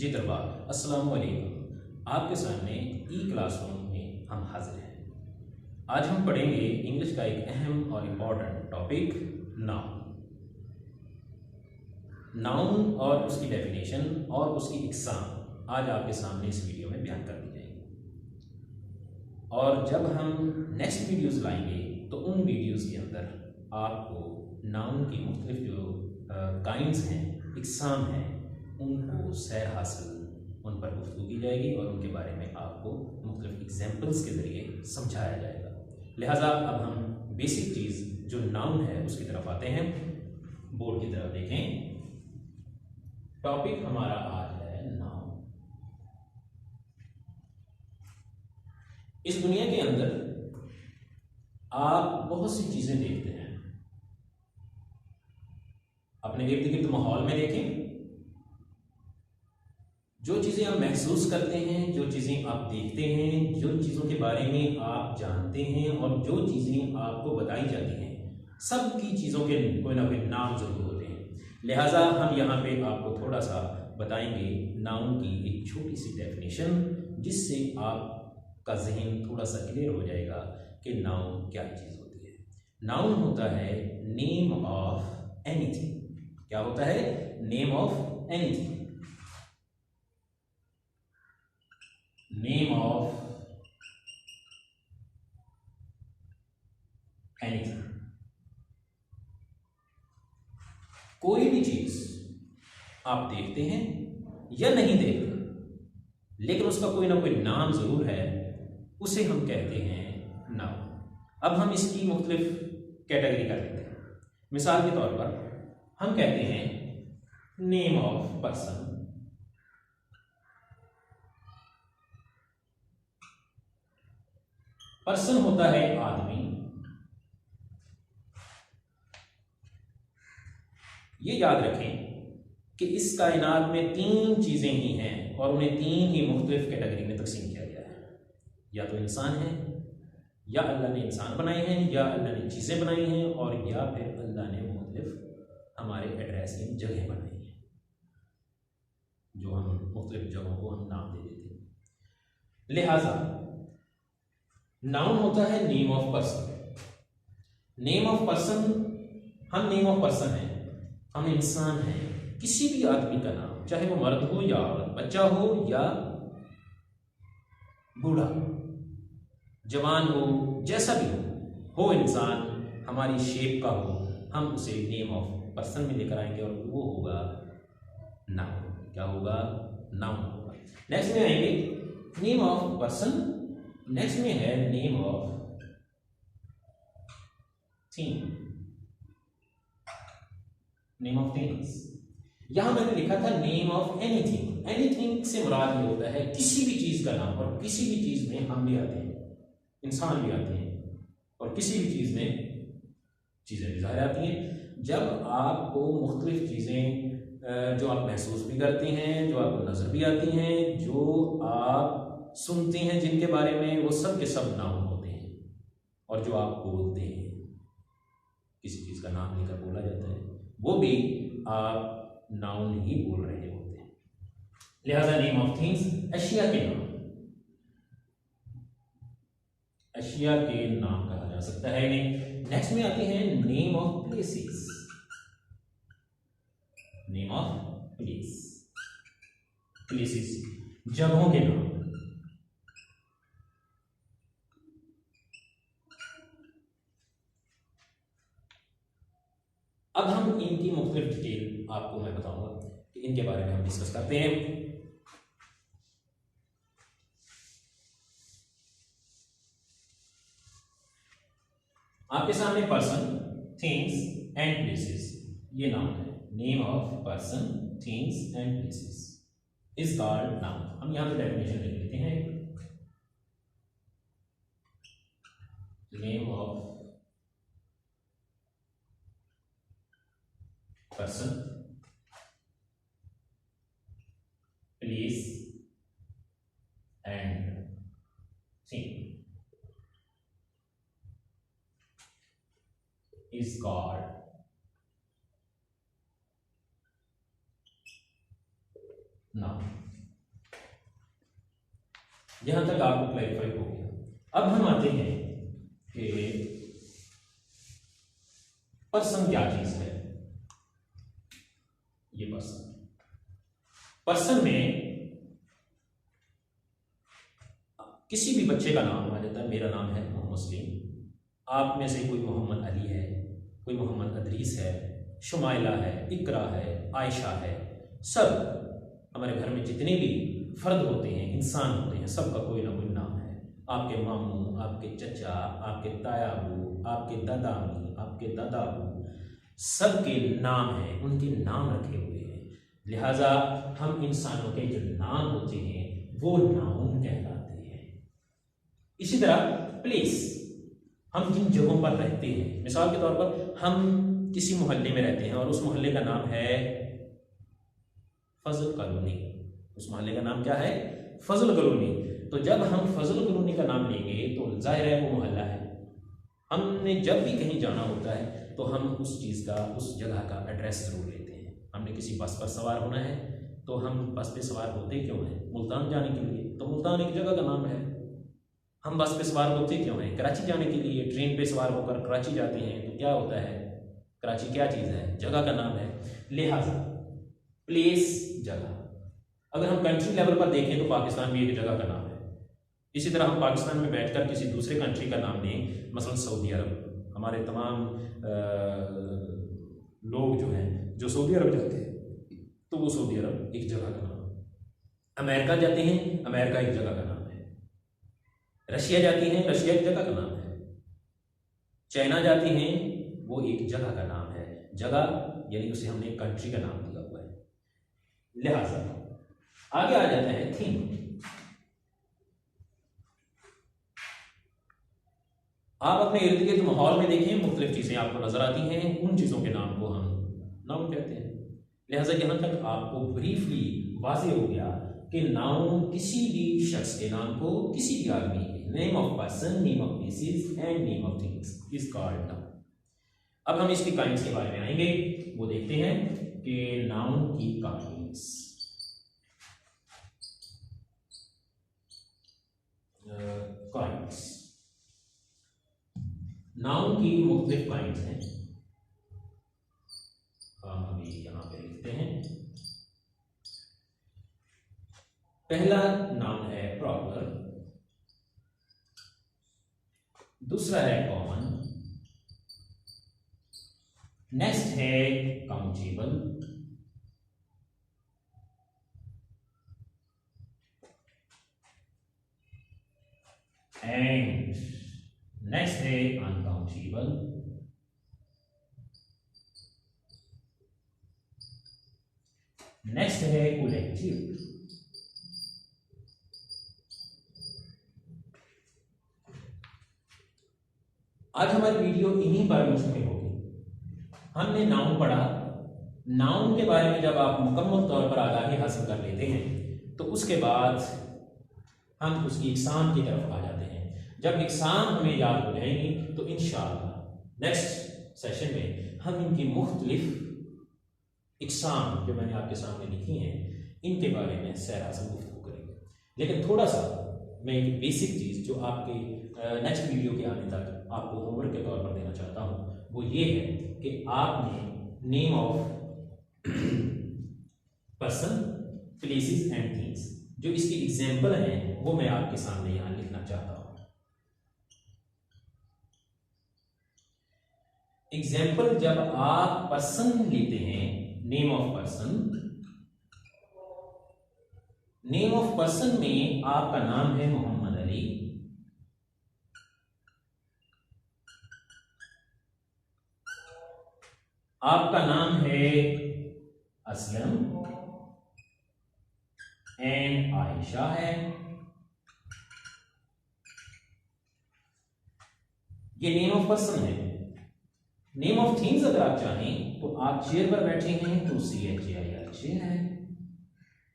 जी तलबा, अस्सलाम वालेकुम। आपके सामने ई क्लासरूम में हम हाजिर हैं। आज हम पढ़ेंगे इंग्लिश का एक अहम और इम्पॉर्टेंट टॉपिक नाउन। नाउन और उसकी डेफिनेशन और उसकी इकसाम आज आपके सामने इस वीडियो में बयान कर दी जाएगी। और जब हम नेक्स्ट वीडियोस लाएंगे तो उन वीडियोस के अंदर आपको नाउन की मुख्तलिफ जो काइंड्स हैं, इकसाम हैं, उनको सैर हासिल उन पर गुफ्तगू की जाएगी और उनके बारे में आपको मुख्तलिफ एग्जाम्पल्स के ज़रिए समझाया जाएगा। लिहाजा अब हम बेसिक चीज़ जो नाउन है उसकी तरफ आते हैं। बोर्ड की तरफ देखें। टॉपिक हमारा आज है नाउन। इस दुनिया के अंदर आप बहुत सी चीज़ें देखते हैं। अपने इर्द गिर्द माहौल में देखें। जो चीज़ें आप महसूस करते हैं, जो चीज़ें आप देखते हैं, जो चीज़ों के बारे में आप जानते हैं और जो चीज़ें आपको बताई जाती हैं, सब की चीज़ों के कोई ना कोई नाम जरूर होते हैं। लिहाजा हम यहाँ पे आपको थोड़ा सा बताएंगे नाउन की एक छोटी सी डेफिनेशन, जिससे आपका जहन थोड़ा सा क्लियर हो जाएगा कि नाउन क्या चीज़ होती है। नाउन होता है नेम ऑफ एनीथिंग। क्या होता है? Name of anything. Name of anything. कोई भी चीज आप देखते हैं या नहीं देखते, लेकिन उसका कोई ना कोई नाम जरूर है, उसे हम कहते हैं नाउन। अब हम इसकी मुख्तलिफ कैटेगरी कर लेते हैं। मिसाल के तौर पर हम कहते हैं नेम ऑफ पर्सन। पर्सन होता है आदमी। ये याद रखें कि इस कायनात में तीन चीजें ही हैं और उन्हें तीन ही मुख्तलिफ कैटेगरी में तकसीम किया गया है। या तो इंसान है, या अल्लाह ने इंसान बनाए हैं, या अल्लाह ने चीजें बनाई हैं, और या फिर अल्लाह ने मुख्तलिफ हमारे एड्रेस की जगह बनाई हैं, जो हम मुख्तलिफ जगहों को हम नाम दे देते हैं। लिहाजा नाउन होता है name of person. Name of person, हम नेम ऑफ पर्सन हैं, हम इंसान हैं। किसी भी आदमी का नाम, चाहे वो मर्द हो या औरत, बच्चा हो या बूढ़ा, जवान हो, जैसा भी हो इंसान, हमारी शेप का हो, हम उसे नेम ऑफ पर्सन में लेकर आएंगे और वो होगा नाउन। क्या होगा? नाउन होगा। नेक्स्ट में आएंगे नेम ऑफ पर्सन। नेक्स्ट में है name of thing. Name of things. यहां मैंने लिखा था नेम ऑफ एनीथिंग। एनीथिंग से मुराद ये होता है किसी भी चीज का नाम। और किसी भी चीज में हम भी आते हैं, इंसान भी आते हैं, और किसी भी चीज में चीजें भी ज़ाहिर आती हैं। जब आपको मुख्तलिफ चीजें जो आप महसूस भी करते हैं, जो आपको नजर भी आती हैं, जो आप सुनते हैं, जिनके बारे में, वो सब के सब नाउन होते हैं। और जो आप बोलते हैं, किसी चीज का नाम लेकर बोला जाता है, वो भी आप नाउन ही बोल रहे होते हैं। लिहाजा नेम ऑफ थिंग्स, अशिया के नाम, अशिया के नाम कहा जा सकता है इन्हें। नेक्स्ट में आते हैं name of places. Name of place, places, जगहों के नाम। अब हम इनकी मुख्तलिफ डिटेल आपको मैं बताऊंगा कि इनके बारे में हम डिस्कस करते हैं। आपके सामने पर्सन, थिंग्स एंड प्लेसेस, ये नाम है। Name of person, things and places is called noun. हम यहां पे डेफिनेशन लिख लेते हैं। Name of person, place and thing is called noun. यहां तक आपको क्लैरिफाई हो गया। अब हम आते हैं कि पर्सन क्या चीज है। ये पर्सन में किसी भी बच्चे का नाम आ जाता है। मेरा नाम है मोहम्मद सलीम, आप में से कोई मोहम्मद अली है, कोई मोहम्मद अदरीस है, शुमाइला है, इकरा है, आयशा है। सब हमारे घर में जितने भी फर्द होते हैं, इंसान होते हैं, सबका कोई ना कोई नाम है। आपके मामू, आपके चचा, आपके तायाबू, आपके दादामी, आपके दादाबू, सबके नाम हैं, उनके नाम रखे हुए हैं। लिहाजा हम इंसानों के जो नाम होते हैं वो नाउन कहलाते हैं। इसी तरह प्लेस, हम जिन जगहों पर रहते हैं, मिसाल के तौर पर हम किसी मोहल्ले में रहते हैं और उस मोहल्ले का नाम है फजल कॉलोनी। उस मोहल्ले का नाम क्या है? फजल कॉलोनी। तो जब हम फजल कॉलोनी का नाम लेंगे तो जाहिर है वो मोहल्ला है। हमने जब भी कहीं जाना होता है तो हम उस चीज़ का, उस जगह का एड्रेस जरूर लेते हैं। हमने किसी बस पर सवार होना है तो हम बस पे सवार होते क्यों हैं? मुल्तान जाने के लिए, तो मुल्तान एक जगह का नाम है। हम बस पे सवार होते क्यों हैं? कराची जाने के लिए ट्रेन पे सवार होकर कराची जाते हैं, तो क्या होता है? कराची क्या चीज़ है? जगह का नाम है। लिहाजा प्लेस, जगह। अगर हम कंट्री लेवल पर देखें तो पाकिस्तान भी एक जगह का नाम है। इसी तरह हम पाकिस्तान में बैठकर किसी दूसरे कंट्री का नाम लें, मसलन सऊदी अरब, हमारे तमाम लोग जो हैं जो सऊदी अरब जाते हैं तो वो सऊदी अरब एक जगह का नाम है। अमेरिका जाते हैं, अमेरिका एक जगह का नाम है। रशिया जाती हैं, रशिया एक जगह का नाम है। चाइना जाती हैं, वो एक जगह का नाम है। जगह यानी उसे हमने कंट्री का नाम दिया हुआ है। लिहाजा आगे आ जाता है थिंग। आप अपने इर्द गिर्द माहौल में देखें, मुख्तलिफ चीज़ें आपको नजर आती हैं, उन चीज़ों के नाम को हम नाउन कहते हैं। लिहाजा यहाँ तक आपको ब्रीफली वाज़ेह हो गया कि नाउन किसी भी शख्स के नाम को, किसी भी आदमी के, name of person, name of places and name of things is called noun. अब हम इसकी काइंड्स के बारे में आएंगे, वो देखते हैं कि नाउन की काइंड्स। नाउन की मुख्तलिफ काइंड्स हैं। हम अभी यहां पे लिखते हैं। पहला नाउन है प्रॉपर, दूसरा है कॉमन, नेक्स्ट है काउंटेबल, एंड नेक्स्ट है अनकाउंटेबल, नेक्स्ट है कलेक्टिव, आज हमारी वीडियो इन्हीं पर मुश्तमिल होगी। हमने नाउन पढ़ा। नाउन के बारे में जब आप मुकम्मल तौर पर आगाही हासिल कर लेते हैं तो उसके बाद हम उसकी इकसाम की तरफ आ जाते हैं। जब इकसाम हमें याद हो जाएंगी तो इंशाअल्लाह नेक्स्ट सेशन में हम इनकी मुख्तलिफ इकसाम जो मैंने आपके सामने लिखी हैं इनके बारे में सैर हासिल गुफ्तगू करेंगे। लेकिन थोड़ा सा मैं एक बेसिक चीज़ जो आपके नेक्स्ट वीडियो के आने तक आपको होमवर्क के तौर पर देना चाहता हूँ वो ये है कि आपने name of person, places and things जो इसकी एग्जाम्पल हैं वो मैं आपके सामने यहाँ लिखना चाहता हूँ। एग्जाम्पल, जब आप पर्सन लेते हैं, name of person, name of person में आपका नाम है मोहम्मद अली, आपका नाम है असलम एंड आयशा है। ये नेम ऑफ पर्सन है। नेम ऑफ थिंग्स अगर आप चाहें तो आप चेयर पर बैठे हैं तो CHAIR चेयर है,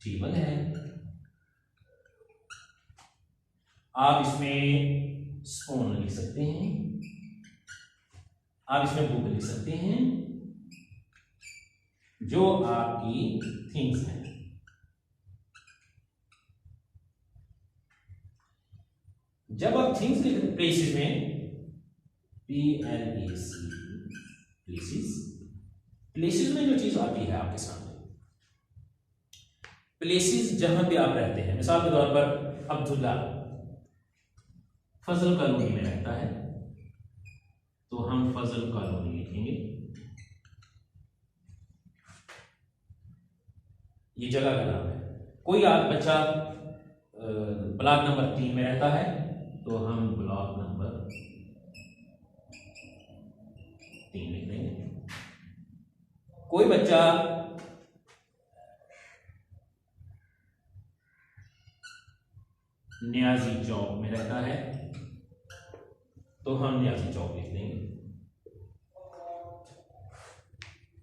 टेबल है। आप इसमें स्पून लिख सकते हैं, आप इसमें बुक लिख सकते हैं, जो आपकी थिंग्स हैं। जब आप थिंग्स के प्लेसेस में PLAC प्लेसेस, प्लेसेस में जो चीज आती है आपके सामने, प्लेसेस जहां पे आप रहते हैं, मिसाल के तौर पर अब्दुल्ला फजल कॉलोनी में रहता है, तो हम फजल कॉलोनी लिखेंगे। ये जगह का नाम है। कोई आप बच्चा ब्लॉक नंबर 3 में रहता है, तो हम ब्लॉक नंबर 3 लिख देंगे। कोई बच्चा न्याजी चौक में रहता है, तो हम न्याजी चौक लिख देंगे।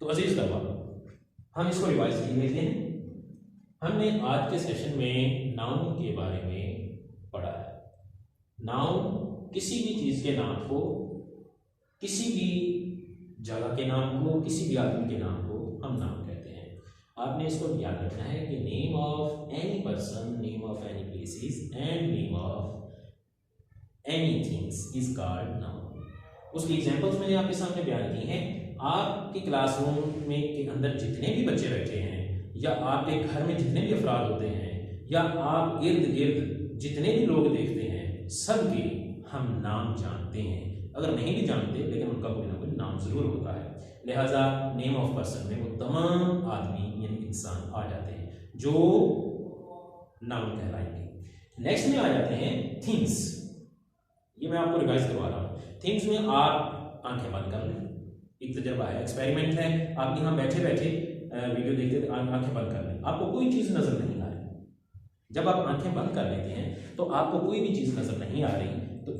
तो अजीज तलबा, हम इसको रिवाइज कर लेते हैं। हमने आज के सेशन में नाउन के बारे में पढ़ा है। नाउन किसी भी चीज के नाम को, किसी भी जगह के नाम को, किसी भी आदमी के नाम को हम नाम कहते हैं। आपने इसको याद रखना है कि name of any person, name of any places and name of any things is called noun. उसकी एग्जांपल्स मैंने आपके सामने बयान की हैं। आपके क्लासरूम में के अंदर जितने भी बच्चे बैठे हैं, या आपके घर में जितने भी अफराद होते हैं, या आप इर्द गिर्द जितने भी लोग देखते हैं, सबके हम नाम जानते हैं। अगर नहीं भी जानते, लेकिन उनका कोई ना कोई नाम जरूर होता है। लिहाजा नेम ऑफ पर्सन में वो तमाम आदमी यानी इंसान आ जाते हैं जो नाउन कहलाएंगे। नेक्स्ट में आ जाते हैं थिंग्स। ये मैं आपको रिवाइज करवा रहा हूँ। थिंग्स में आप आंखें बंद कर लें। एक तजर्बा है, एक्सपेरिमेंट है। आप यहाँ बैठे बैठे वीडियो देखते आंखें बंद कर लें, आपको कोई चीज़ नजर नहीं आ रही। जब आप आंखें बंद कर लेते हैं तो आपको कोई भी चीज़ नजर नहीं आ रही। तो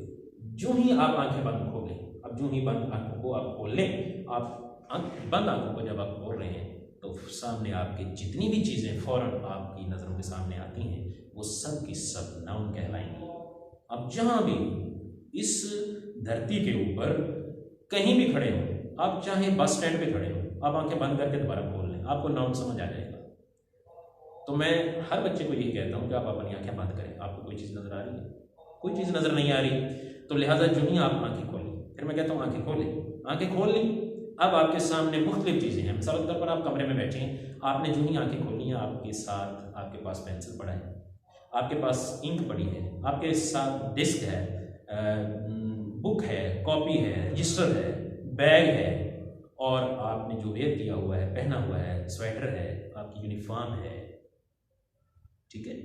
जो ही आप आंखें बंद खोलें, अब जो ही बंद आंखों को आप खोल लें, आप बंद आंखों को जब आप खोल रहे हैं, तो सामने आपके जितनी भी चीज़ें फौरन आपकी नज़रों के सामने आती हैं, वो सब की सब नाउन कहलाएंगी। अब जहाँ भी इस धरती के ऊपर कहीं भी खड़े हो, आप चाहे बस स्टैंड पे खड़े हो, आप आंखें बंद करके दोबारा खोल लें, आपको नाउन समझ आ जाएगा। तो मैं हर बच्चे को यही कहता हूँ कि आप अपनी आंखें बंद करें। आपको कोई चीज़ नज़र आ रही है, कोई चीज़ नज़र नहीं आ रही, तो लिहाजा जो ही आप आंखें खोलें, फिर मैं कहता हूँ आंखें खोलें, आंखें खोल ली। अब आपके सामने मुख्तलिफ चीज़ें हैं। मिसाल के तौर पर आप कमरे में बैठे हैं, आपने जो ही आंखें खोली हैं, आपके साथ आपके पास पेंसिल पड़ा है, आपके पास इंक पड़ी है, आपके साथ डिस्क है, बुक है, कॉपी है, रजिस्टर है, बैग है, और आपने जो वेयर किया हुआ है, पहना हुआ है, स्वेटर है, आपकी यूनिफॉर्म है। ठीक है।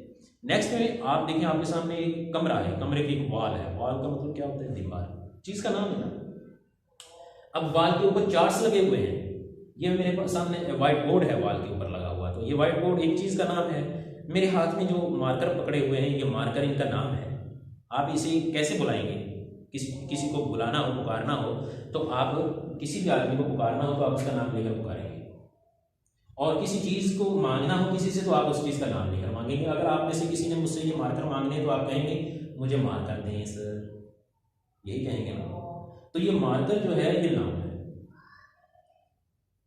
नेक्स्ट में आप देखें, आपके सामने एक कमरा है, कमरे की एक वॉल है। वॉल का मतलब क्या होता है? दीवार, चीज का नाम है ना। अब वॉल के ऊपर चार्ट्स लगे हुए हैं। ये मेरे सामने व्हाइट बोर्ड है, वॉल के ऊपर लगा हुआ, तो ये व्हाइट बोर्ड एक चीज का नाम है। मेरे हाथ में जो मार्कर पकड़े हुए हैं, ये मार्कर इनका नाम है। आप इसे कैसे बुलाएंगे? किसी को बुलाना हो, पुकारना हो, तो आप किसी भी आदमी को पुकारना हो तो आप उसका नाम लेकर पुकारेंगे, और किसी चीज को मांगना हो किसी से तो आप उस चीज का नाम लेकर मांगेंगे। अगर आप में से किसी ने मुझसे ये मार्कर मांगने तो आप कहेंगे मुझे मार्कर दें सर, यही कहेंगे ना। तो ये मार्कर जो है ये नाम है।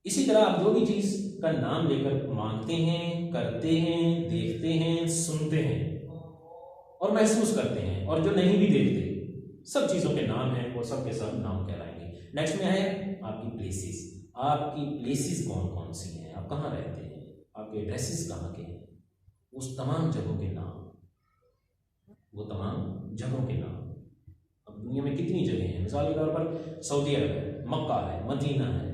इसी तरह आप जो भी चीज का नाम लेकर मांगते हैं, करते हैं, देखते हैं, सुनते हैं और महसूस करते हैं, और जो नहीं भी देखते, सब चीजों के नाम हैं, वो सब के सब नाम कहलाएंगे। नेक्स्ट में है आपकी प्लेसेस। आपकी प्लेसेस कौन कौन सी हैं, आप कहाँ रहते हैं, आपके एड्रेसेस कहाँ के हैं, उस तमाम जगहों के नाम, वो तमाम जगहों के नाम। अब दुनिया में कितनी जगह हैं? मिसाल के तौर पर सऊदी अरब है, मक्का है, मदीना है।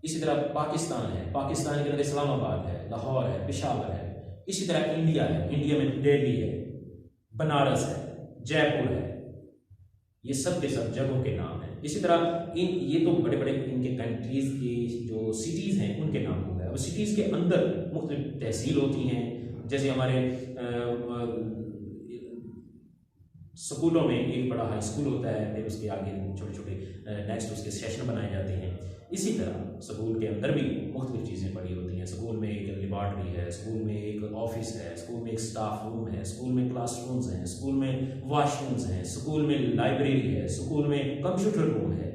इसी तरह पाकिस्तान है, पाकिस्तान के अंदर इस्लामाबाद है, लाहौर है, पेशावर है। इसी तरह इंडिया है, इंडिया में दिल्ली है, बनारस है, जयपुर है। ये सब के सब जगहों के नाम हैं। इसी तरह ये तो बड़े बड़े इनके कंट्रीज की जो सिटीज़ हैं उनके नाम हो गए। अब सिटीज़ के अंदर मुख्तलिफ तहसील होती हैं, जैसे हमारे स्कूलों में एक बड़ा हाई स्कूल होता है, फिर उसके आगे छोटे छोटे नेक्स्ट उसके सेशन बनाए जाते हैं। इसी तरह स्कूल के अंदर भी मुख्तलिफ चीज़ें पड़ी होती हैं। स्कूल में एक लेबॉर्ट्री है, स्कूल में एक ऑफिस है, स्कूल में एक स्टाफ रूम है, स्कूल में क्लासरूम्स हैं, स्कूल में वॉशरूम्स हैं, स्कूल में लाइब्रेरी है, स्कूल में कंप्यूटर रूम है।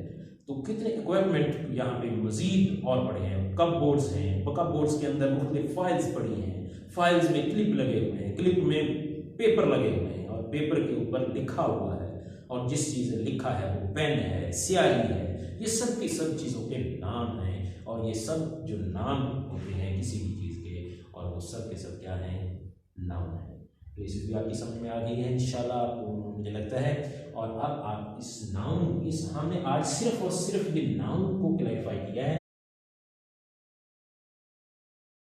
तो कितने इक्विपमेंट यहाँ पे मजीद और पड़े हैं। कप बोर्ड्स हैं, कप बोर्ड्स के अंदर मुख्तलिफ फाइल्स पड़ी हैं, फाइल्स में क्लिप लगे हुए हैं, क्लिप में पेपर लगे हुए हैं, और पेपर के ऊपर लिखा हुआ है। और जिस चीज़ ने लिखा है वो पेन है, स्याही है, ये सब की सब चीज़ों के नाम हैं। और ये सब जो नाम होते हैं किसी भी चीज़ के, और वो सब के सब क्या हैं, नाउन है। तो इस भी आपकी समझ में आ गई है इंशाल्लाह आपको, मुझे लगता है। और अब आप इस नाउन, इस हमने आज सिर्फ और सिर्फ ये नाउन को क्लैरिफाई किया है।